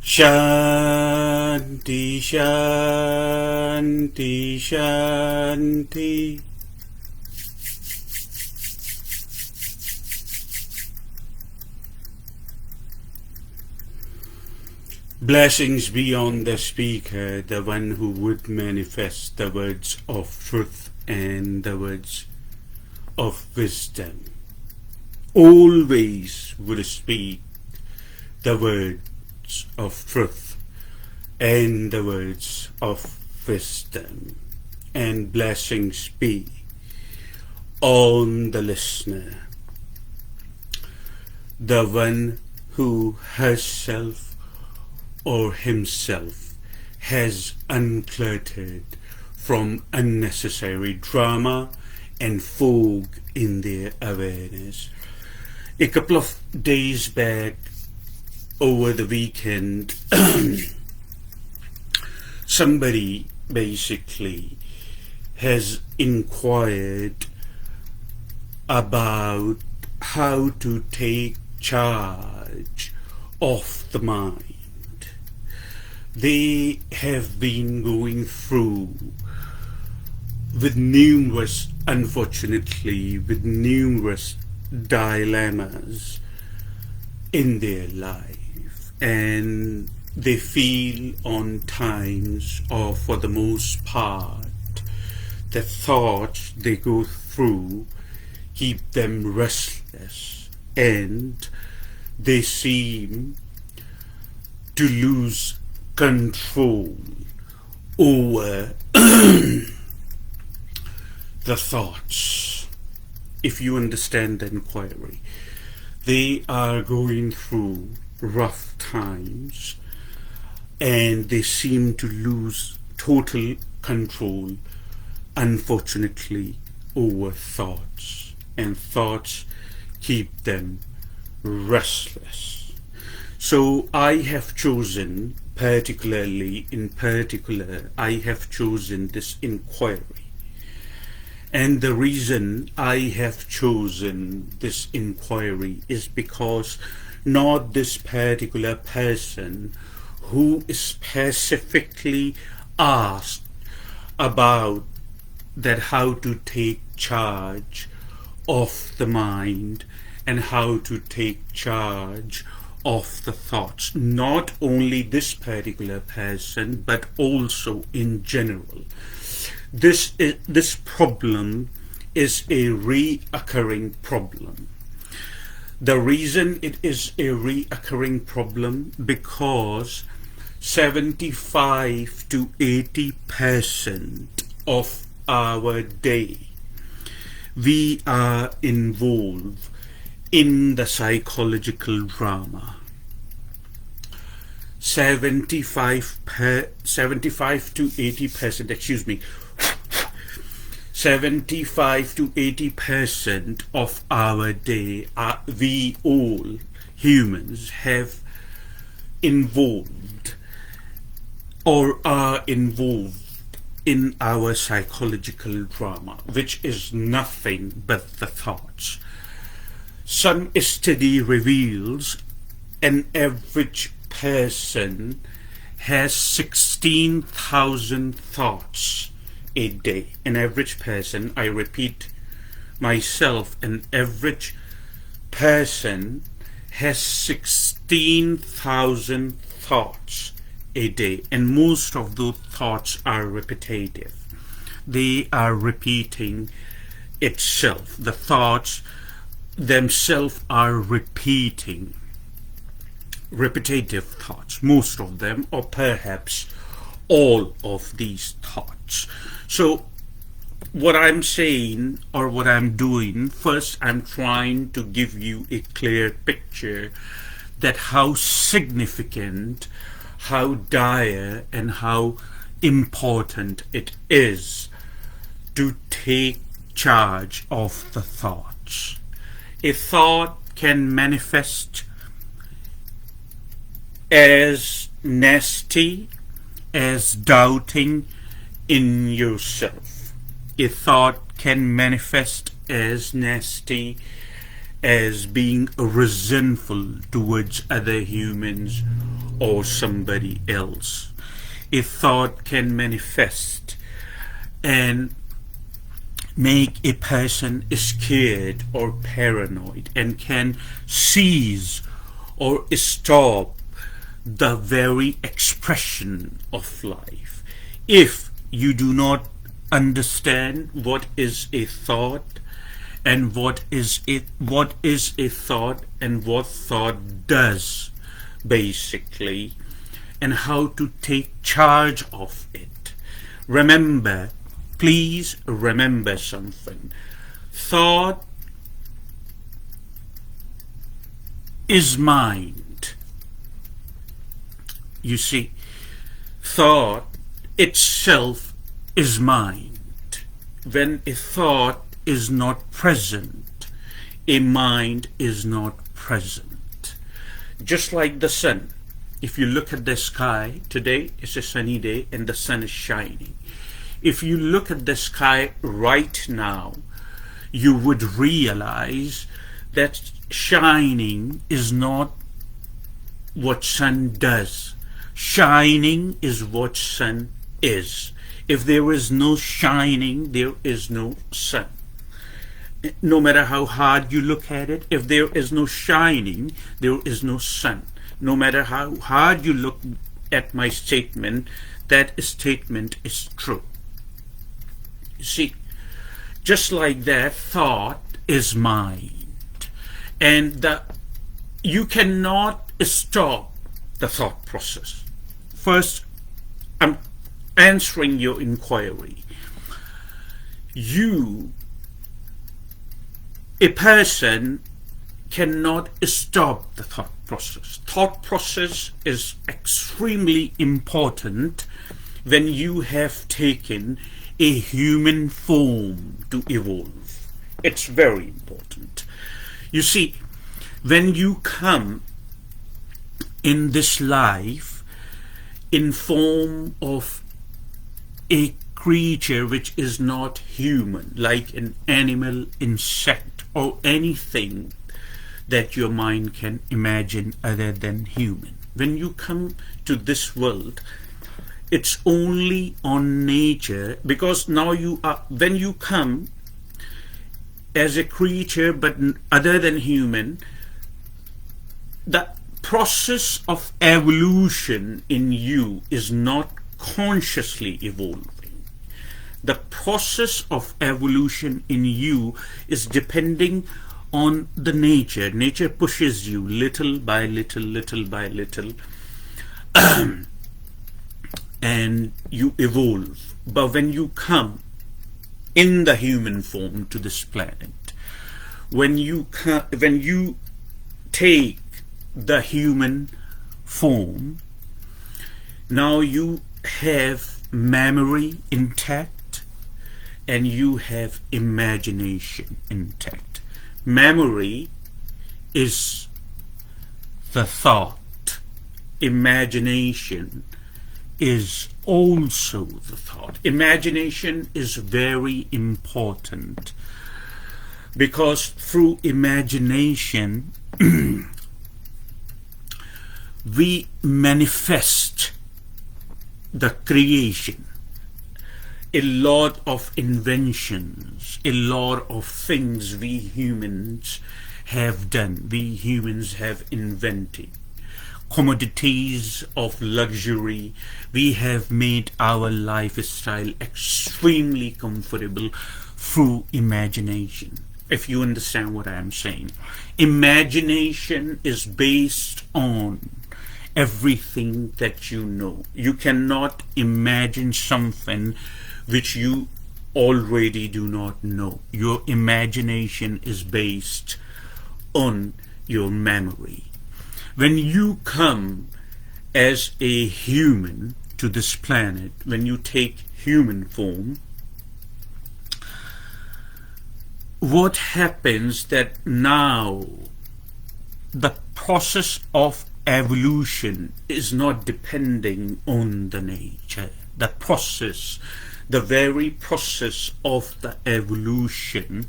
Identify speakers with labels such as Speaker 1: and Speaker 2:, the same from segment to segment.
Speaker 1: Shanti, Shanti, Shanti. Blessings be on the speaker, the one who would manifest the words of truth and the words of wisdom. Always would speak the words of truth and the words of wisdom. And blessings be on the listener, the one who herself or himself has uncluttered from unnecessary drama and fog in their awareness. A couple of days back, over the weekend, somebody basically has inquired about how to take charge of the mind. They have been going through unfortunately, with numerous dilemmas in their life, and they feel on times, or for the most part, the thoughts they go through keep them restless, and they seem to lose control over the thoughts. If you understand the inquiry, they are going through rough times and they seem to lose total control, unfortunately, over thoughts, and thoughts keep them restless. So I have chosen, I have chosen this inquiry. And the reason I have chosen this inquiry is because not this particular person who is specifically asked about that how to take charge of the mind and how to take charge of the thoughts. Not only this particular person, but also in general. This problem is a reoccurring problem. The reason it is a reoccurring problem because 75 to 80% of our day we are involved in the psychological drama. 75 to 80%, 75 to 80% of our day, we all humans have involved or are involved in our psychological drama, which is nothing but the thoughts. Some study reveals an average person has 16,000 thoughts a day. An average person, I repeat myself, an average person has 16,000 thoughts a day, and most of those thoughts are repetitive. They are repeating itself. The thoughts themselves are repeating repetitive thoughts, most of them, or perhaps all of these thoughts. So what I'm saying, or what I'm doing, first I'm trying to give you a clear picture that how significant, how dire, and how important it is to take charge of the thoughts. A thought can manifest as nasty, as doubting in yourself. A thought can manifest as nasty, as being resentful towards other humans or somebody else. A thought can manifest and make a person scared or paranoid and can seize or stop the very expression of life. If you do not understand what is a thought and what is a thought and what thought does basically, and how to take charge of it, remember, please remember something. Thought is mind. You see, thought itself is mind. When a thought is not present, a mind is not present. Just like the sun. If you look at the sky, today is a sunny day and the sun is shining. If you look at the sky right now, you would realize that shining is not what sun does. Shining is what sun is. If there is no shining, there is no sun. No matter how hard you look at it, if there is no shining, there is no sun. No matter how hard you look at my statement, that statement is true. You see, just like that, thought is mind. And you cannot stop the thought process. First, I'm answering your inquiry. A person cannot stop the thought process. Thought process is extremely important when you have taken a human form to evolve. It's very important. You see, when you come in this life in form of a creature which is not human, like an animal, insect, or anything that your mind can imagine other than human. When you come to this world, it's only on nature, because now when you come as a creature but other than human, the process of evolution in you is not consciously evolving. The process of evolution in you is depending on the nature. Nature pushes you little by little, little by little, and you evolve. But when you come in the human form to this planet, when you take the human form, now you have memory intact and you have imagination intact. Memory is the thought. Imagination is also the thought. Imagination is very important because through imagination we manifest the creation. A lot of inventions, a lot of things we humans have done, we humans have invented. Commodities of luxury, we have made our lifestyle extremely comfortable through imagination. If you understand what I am saying. Imagination is based on everything that you know. You cannot imagine something which you already do not know. Your imagination is based on your memory. When you come as a human to this planet, when you take human form, what happens that now the process of evolution is not depending on the nature. The process, the very process of the evolution,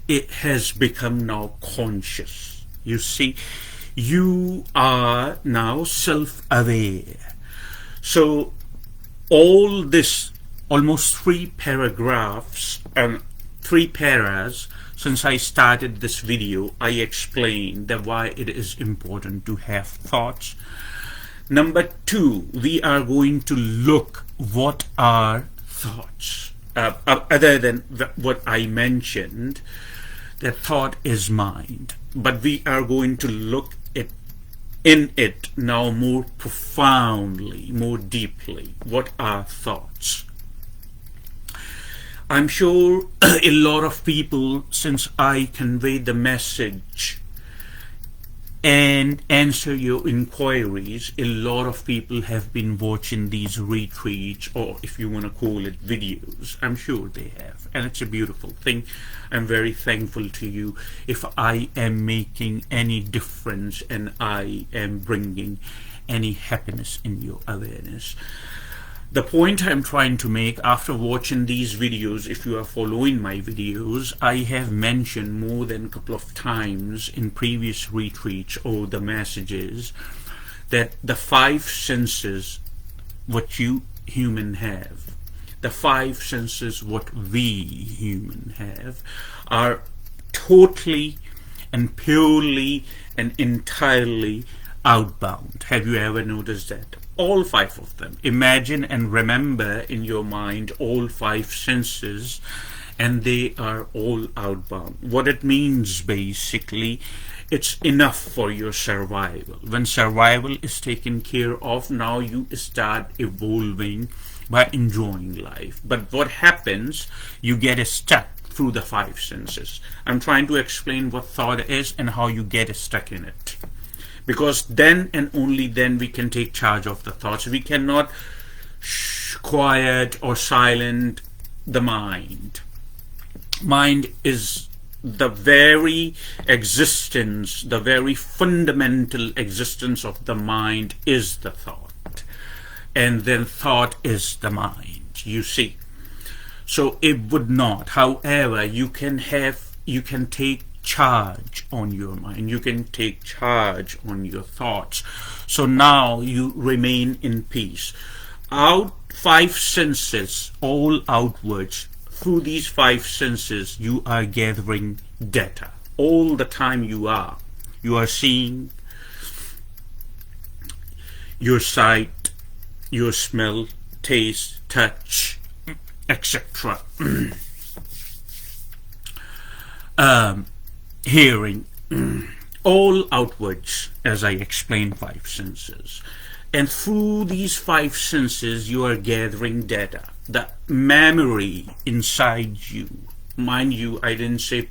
Speaker 1: it has become now conscious. You see, you are now self-aware. So all this, almost 3 paragraphs and 3 paras, since I started this video, I explained that why it is important to have thoughts. Number 2, we are going to look what are thoughts, other than what I mentioned, that thought is mind. But we are going to look in it now more profoundly, more deeply. What are thoughts? I'm sure a lot of people, since I convey the message and answer your inquiries, a lot of people have been watching these retreats, or if you want to call it videos. I'm sure they have, and it's a beautiful thing. I'm very thankful to you if I am making any difference and I am bringing any happiness in your awareness. The point I'm trying to make, after watching these videos, if you are following my videos, I have mentioned more than a couple of times in previous retreats or the messages that the 5 senses what you human have, the 5 senses what we human have, are totally and purely and entirely outbound. Have you ever noticed that? All 5 of them. Imagine and remember in your mind all 5 senses, and they are all outbound. What it means basically, it's enough for your survival. When survival is taken care of, now you start evolving by enjoying life. But what happens, you get stuck through the 5 senses. I'm trying to explain what thought is and how you get stuck in it. Because then and only then we can take charge of the thoughts. We cannot quiet or silent the mind. Mind is the very existence, the very fundamental existence of the mind is the thought. And then thought is the mind, you see. So it would not. However, you can take charge on your mind, you can take charge on your thoughts. So now you remain in peace. 5 senses, all outwards. Through these 5 senses you are gathering data all the time. You are seeing, your sight, your smell, taste, touch, etc. Hearing, all outwards, as I explained, 5 senses. And through these 5 senses you are gathering data. The memory inside you, mind you, I didn't say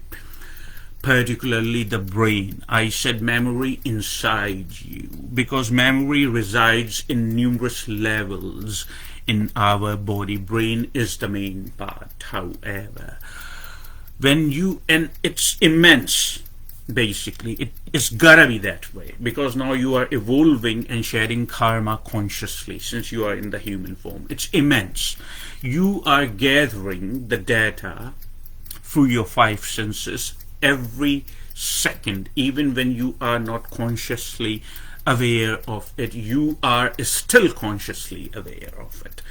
Speaker 1: particularly the brain, I said memory inside you, because memory resides in numerous levels in our body. Brain is the main part, however. And it's immense, basically. It's gotta be that way, because now you are evolving and sharing karma consciously, since you are in the human form. It's immense. You are gathering the data through your 5 senses every second. Even when you are not consciously aware of it, you are still consciously aware of it.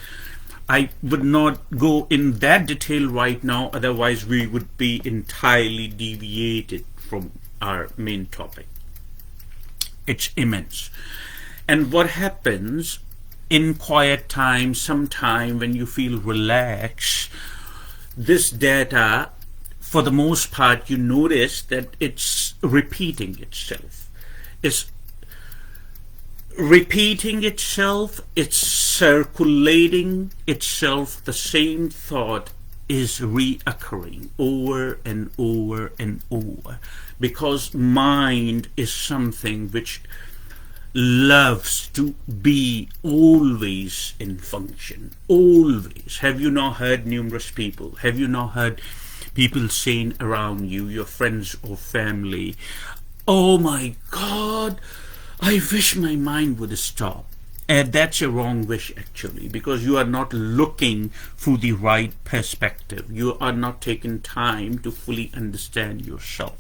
Speaker 1: I would not go in that detail right now, otherwise we would be entirely deviated from our main topic. It's immense. And what happens in quiet time, sometime when you feel relaxed, this data, for the most part, you notice that it's repeating itself. It's repeating itself, it's circulating itself. The same thought is reoccurring over and over and over, because mind is something which loves to be always in function, always. Have you not heard numerous people, have you not heard people saying around you, your friends or family, oh my God, I wish my mind would stop. And that's a wrong wish, actually, because you are not looking through the right perspective. You are not taking time to fully understand yourself.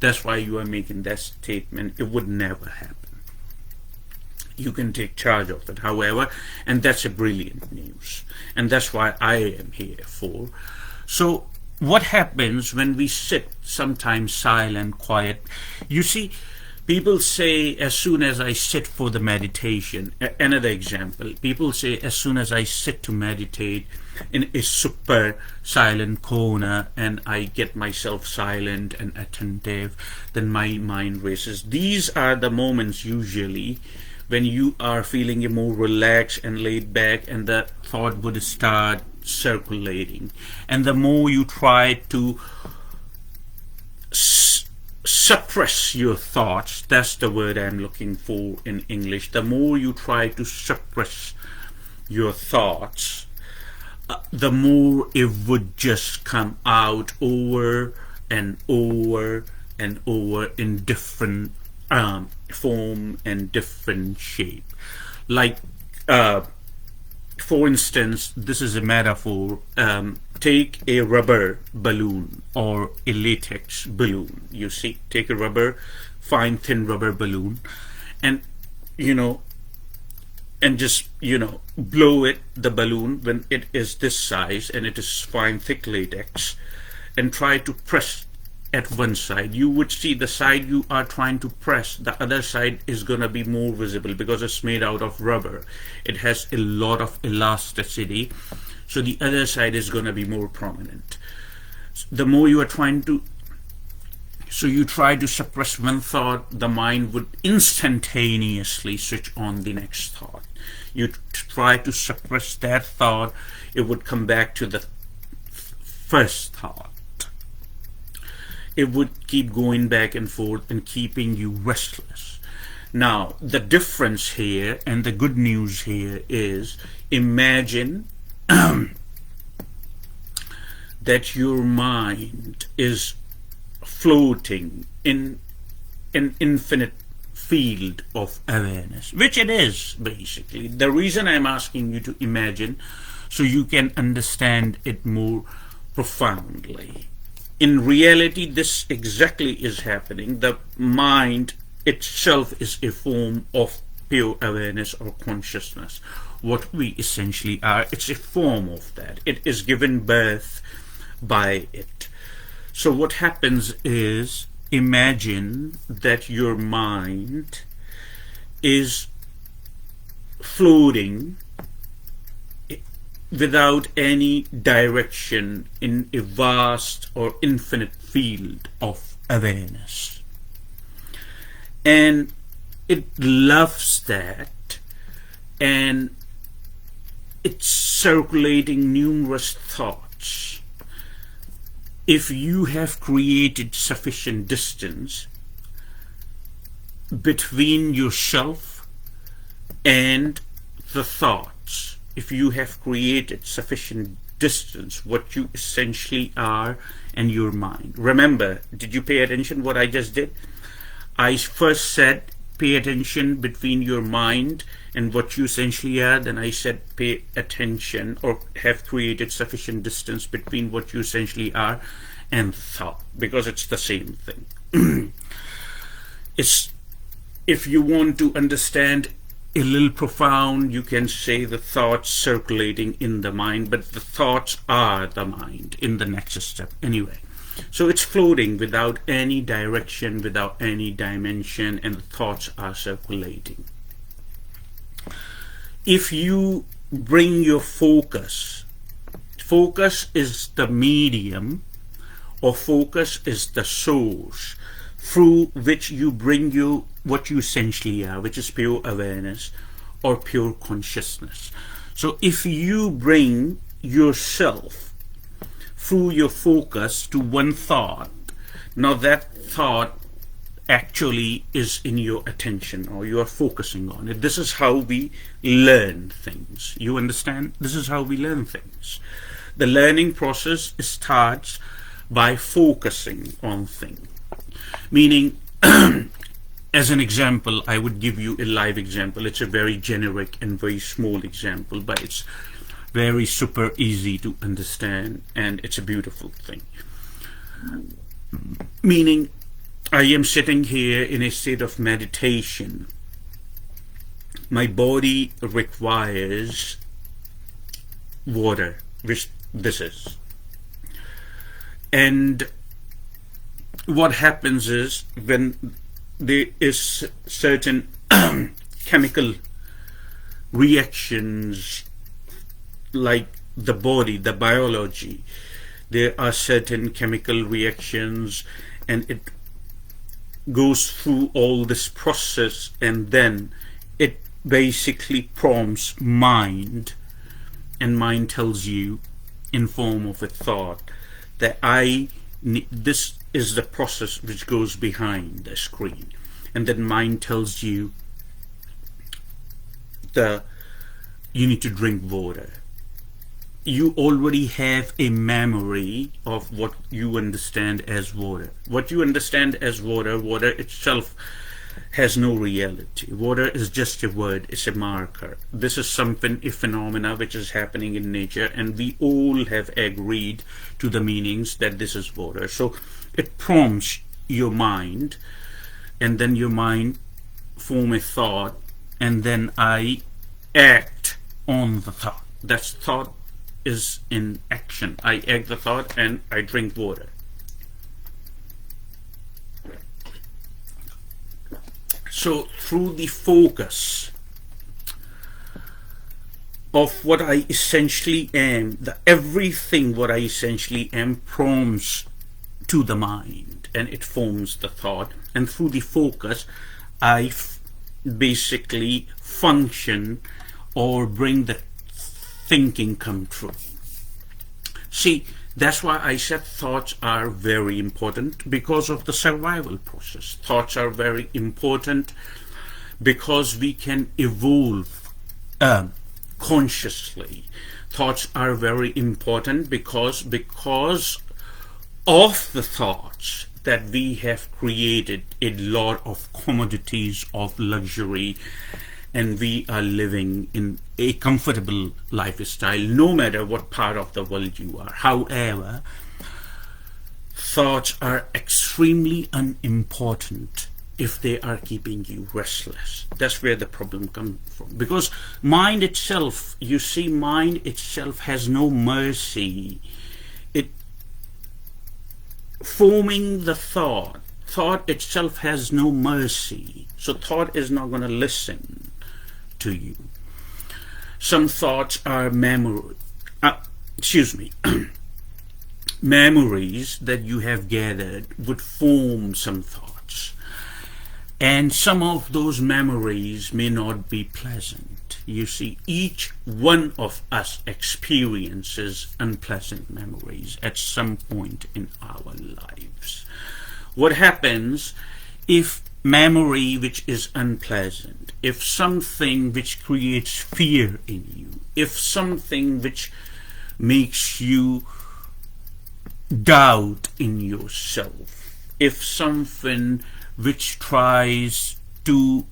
Speaker 1: That's why you are making that statement. It would never happen. You can take charge of it, however, and that's a brilliant news. And that's why I am here for. So, what happens when we sit sometimes silent, quiet? You see, people say, as soon as I sit for the meditation, another example, people say, as soon as I sit to meditate in a super silent corner and I get myself silent and attentive, then my mind races. These are the moments usually when you are feeling more relaxed and laid back, and the thought would start circulating. And the more you try to suppress your thoughts, that's the word I'm looking for in English, the more you try to suppress your thoughts, the more it would just come out over and over and over in different form and different shape. Like, for instance, this is a metaphor. Take a rubber balloon or a latex balloon. You see, take a rubber, fine thin rubber balloon, and and just blow it, the balloon, when it is this size and it is fine thick latex, and try to press at one side. You would see the side you are trying to press, the other side is going to be more visible because it's made out of rubber. It has a lot of elasticity, so the other side is going to be more prominent. The more you are trying to, so you try to suppress one thought, the mind would instantaneously switch on the next thought. You try to suppress that thought, it would come back to the first thought. It would keep going back and forth and keeping you restless. Now, the difference here and the good news here is, imagine that your mind is floating in an infinite field of awareness, which it is basically. The reason I'm asking you to imagine, so you can understand it more profoundly. In reality, this exactly is happening. The mind itself is a form of pure awareness or consciousness. What we essentially are, it's a form of that. It is given birth by it. So what happens is, imagine that your mind is floating without any direction in a vast or infinite field of awareness. And it loves that, and it's circulating numerous thoughts. If you have created sufficient distance between yourself and the thoughts, if you have created sufficient distance, what you essentially are and your mind. Remember, did you pay attention what I just did? I first said pay attention between your mind and what you essentially are. Then I said pay attention or have created sufficient distance between what you essentially are and thought, because it's the same thing. It's, if you want to understand a little profound, you can say the thoughts circulating in the mind, but the thoughts are the mind in the next step anyway. So it's floating without any direction, without any dimension, and the thoughts are circulating. If you bring your focus is the medium, or focus is the source through which you bring you what you essentially are, which is pure awareness or pure consciousness. So if you bring yourself through your focus to one thought, now that thought actually is in your attention, or you are focusing on it. This is how we learn things. You understand? This is how we learn things. The learning process starts by focusing on things. Meaning, as an example, I would give you a live example. It's a very generic and very small example, but it's very super easy to understand, and it's a beautiful thing. Meaning, I am sitting here in a state of meditation. My body requires water, which this is. And what happens is, when there is certain chemical reactions, like the body, the biology, there are certain chemical reactions, and it goes through all this process, and then it basically prompts mind, and mind tells you in form of a thought that this is the process which goes behind the screen, and then mind tells you you need to drink water. You already have a memory of what you understand as water. What you understand as water, water itself has no reality. Water is just a word, it's a marker. This is something, a phenomena which is happening in nature, and we all have agreed to the meanings that this is water. So it prompts your mind, and then your mind form a thought, and then I act on the thought. That thought is in action. I act the thought and I drink water. So through the focus of what I essentially am, everything what I essentially am prompts to the mind, and it forms the thought, and through the focus I basically function or bring the thinking come true. See, that's why I said thoughts are very important, because of the survival process. Thoughts are very important because we can evolve consciously. Thoughts are very important because of the thoughts that we have created a lot of commodities of luxury, and we are living in a comfortable lifestyle, no matter what part of the world you are. However, thoughts are extremely unimportant if they are keeping you restless. That's where the problem comes from. Because mind itself, you see, mind itself has no mercy. It forming the thought itself has no mercy. So thought is not going to listen to you. Some thoughts are memories that you have gathered would form some thoughts, and some of those memories may not be pleasant. You see, each one of us experiences unpleasant memories at some point in our lives. What happens if memory which is unpleasant, if something which creates fear in you, if something which makes you doubt in yourself, if something which tries to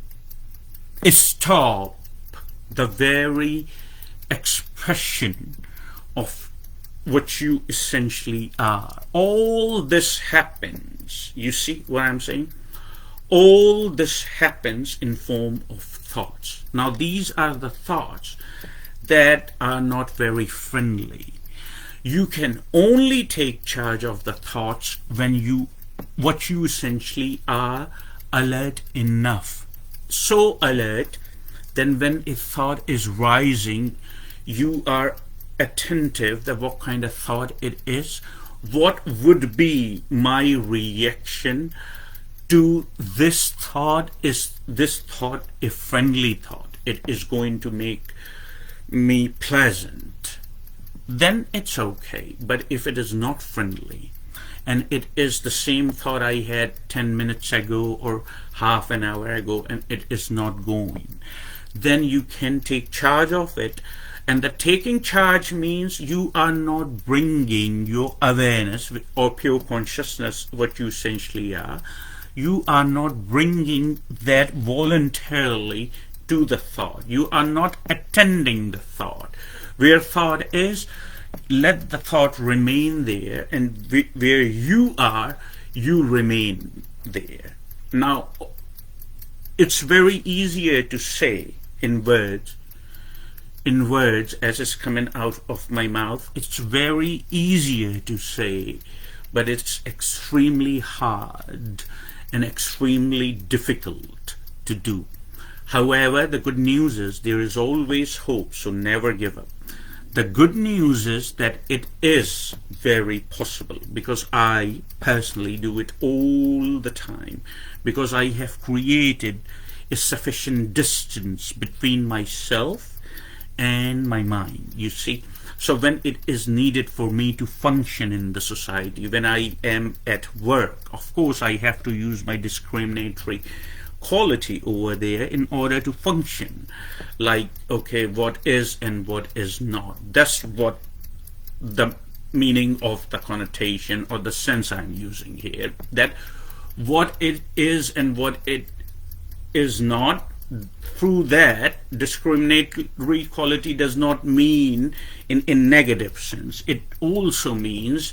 Speaker 1: stop the very expression of what you essentially are, all this happens. You see what I'm saying? All this happens in form of thoughts. Now these are the thoughts that are not very friendly. You can only take charge of the thoughts when what you essentially are alert enough. So alert, then when a thought is rising, you are attentive that what kind of thought it is, what would be my reaction to this thought. Is this thought a friendly thought? It is going to make me pleasant, then it's okay. But if it is not friendly, and it is the same thought I had 10 minutes ago or half an hour ago, and it is not going, then you can take charge of it. And the taking charge means you are not bringing your awareness or pure consciousness, what you essentially are, you are not bringing that voluntarily to the thought. You are not attending the thought. Where thought is, let the thought remain there, and where you are, you remain there. Now, it's very easier to say in words as it's coming out of my mouth. It's very easier to say, but it's extremely hard and extremely difficult to do. However, the good news is there is always hope, so never give up. The good news is that it is very possible, because I personally do it all the time, because I have created a sufficient distance between myself and my mind, you see. So when it is needed for me to function in the society, when I am at work, of course I have to use my discriminatory quality over there in order to function, like, okay, what is and what is not. That's what the meaning of the connotation or the sense I'm using here, that what it is and what it is not. Through that, discriminatory quality does not mean in negative sense. It also means,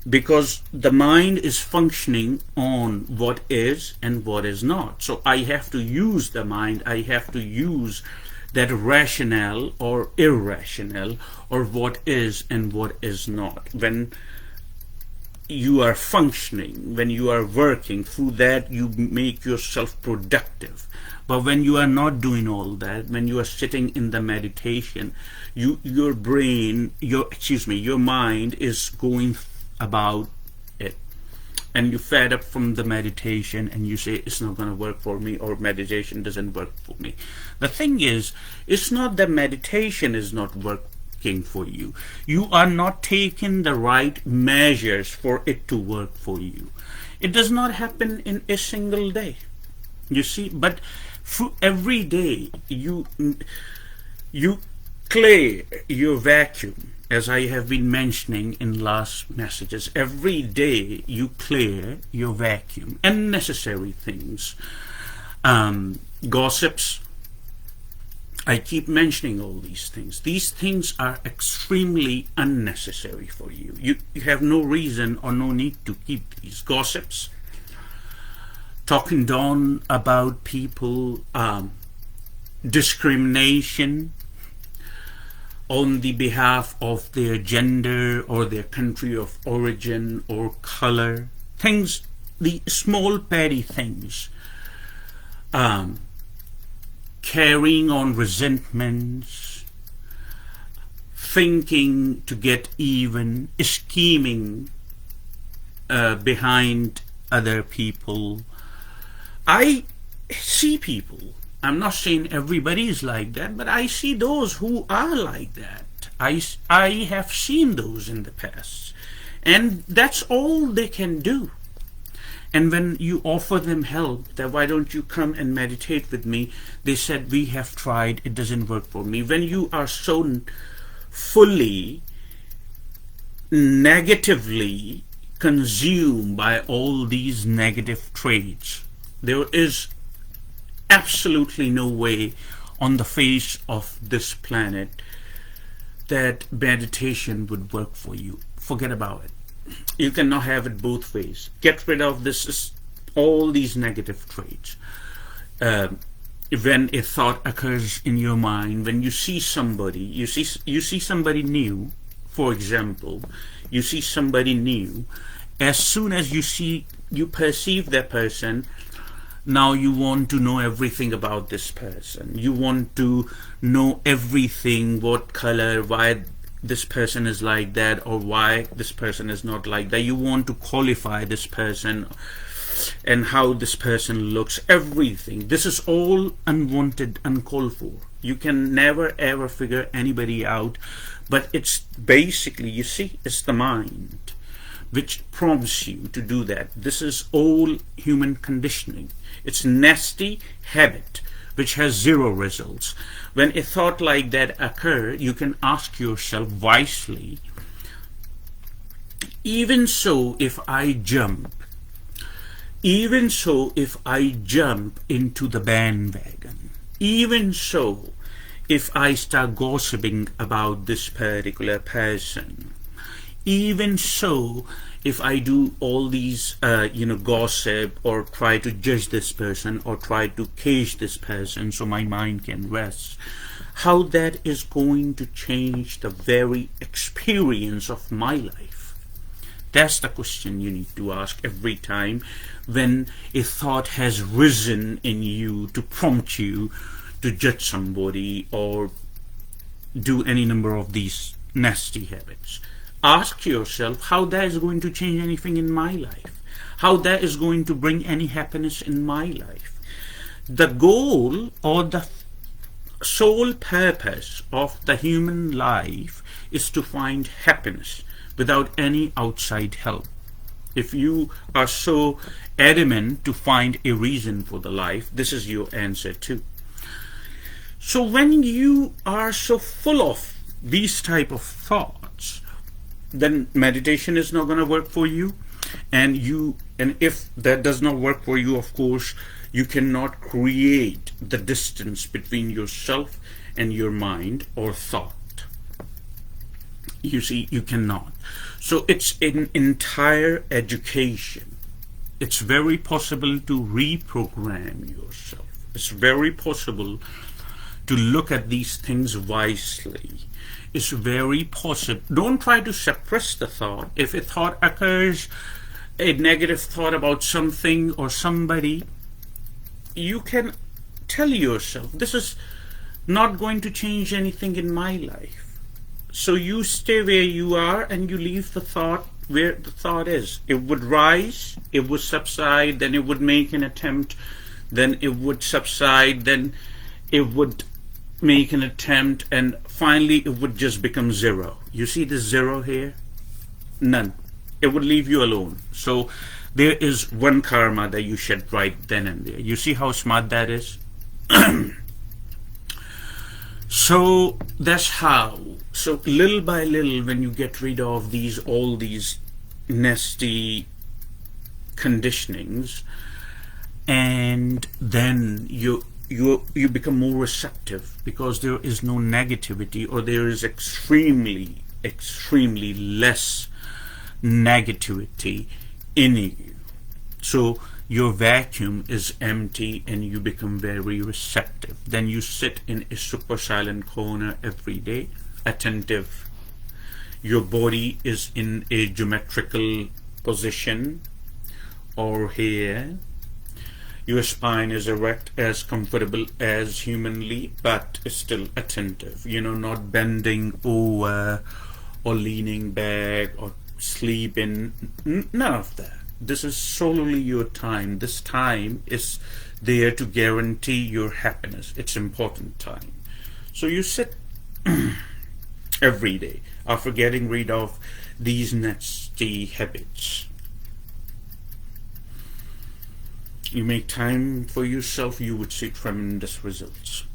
Speaker 1: because the mind is functioning on what is and what is not. So I have to use the mind, I have to use that rationale or irrational, or what is and what is not. When you are functioning, when you are working, through that you make yourself productive. But when you are not doing all that, when you are sitting in the meditation, your brain, your mind is going about it, and you fed up from the meditation and you say it's not going to work for me, or meditation doesn't work for me. The thing is, it's not that meditation is not working for you. You are not taking the right measures for it to work for you. It does not happen in a single day, you see. But through every day you clear your vacuum, as I have been mentioning in last messages. Every day you clear your vacuum. Unnecessary things, gossips. I keep mentioning all these things. These things are extremely unnecessary for you. You have no reason or no need to keep these gossips. Talking down about people, discrimination on the behalf of their gender or their country of origin or color, things, the small petty things, carrying on resentments, thinking to get even, scheming behind other people. I see people, I'm not saying everybody is like that, but I see those who are like that. I have seen those in the past, and that's all they can do. And when you offer them help, that why don't you come and meditate with me, they said, we have tried, it doesn't work for me. When you are so fully negatively consumed by all these negative traits, there is absolutely no way on the face of this planet that meditation would work for you. Forget about it. You cannot have it both ways. Get rid of all these negative traits. When a thought occurs in your mind, when you see somebody, you see somebody new, for example, you see somebody new, as soon as you perceive that person, now you want to know everything about this person. You want to know everything, what color, why this person is like that, or why this person is not like that. You want to qualify this person and how this person looks, everything. This is all unwanted, uncalled for. You can never ever figure anybody out, but it's basically, you see, it's the mind which prompts you to do that. This is all human conditioning. It's nasty habit which has zero results. When a thought like that occurs, you can ask yourself wisely, even so, if I jump Even so, if I jump into the bandwagon, even so, if I start gossiping about this particular person, even so, if I do all these, gossip or try to judge this person or try to cage this person so my mind can rest, how that is going to change the very experience of my life? That's the question you need to ask every time when a thought has risen in you to prompt you to judge somebody or do any number of these nasty habits. Ask yourself how that is going to change anything in my life, how that is going to bring any happiness in my life. The goal or the sole purpose of the human life is to find happiness without any outside help. If you are so adamant to find a reason for the life, this is your answer too. So when you are so full of these type of thoughts, then meditation is not going to work for you, and if that does not work for you, of course, you cannot create the distance between yourself and your mind or thought. You see, you cannot. So it's an entire education. It's very possible to reprogram yourself. It's very possible to look at these things wisely. It's very possible. Don't try to suppress the thought. If a thought occurs, a negative thought about something or somebody, you can tell yourself, this is not going to change anything in my life. So you stay where you are and you leave the thought where the thought is. It would rise, it would subside, then it would make an attempt, then it would subside, then it would make an attempt, and finally it would just become zero. You see the zero here? None. It would leave you alone. So there is one karma that you shed right then and there. You see how smart that is? So that's how. So little by little, when you get rid of all these nasty conditionings, and then you become more receptive because there is no negativity, or there is extremely less negativity in you. So your vacuum is empty and you become very receptive. Then you sit in a super silent corner every day, attentive. Your body is in a geometrical position, or here. Your spine is erect, as comfortable as humanly, but still attentive. Not bending over or leaning back or sleeping. None of that. This is solely your time. This time is there to guarantee your happiness. It's important time. So you sit every day after getting rid of these nasty habits. You make time for yourself, you would see tremendous results.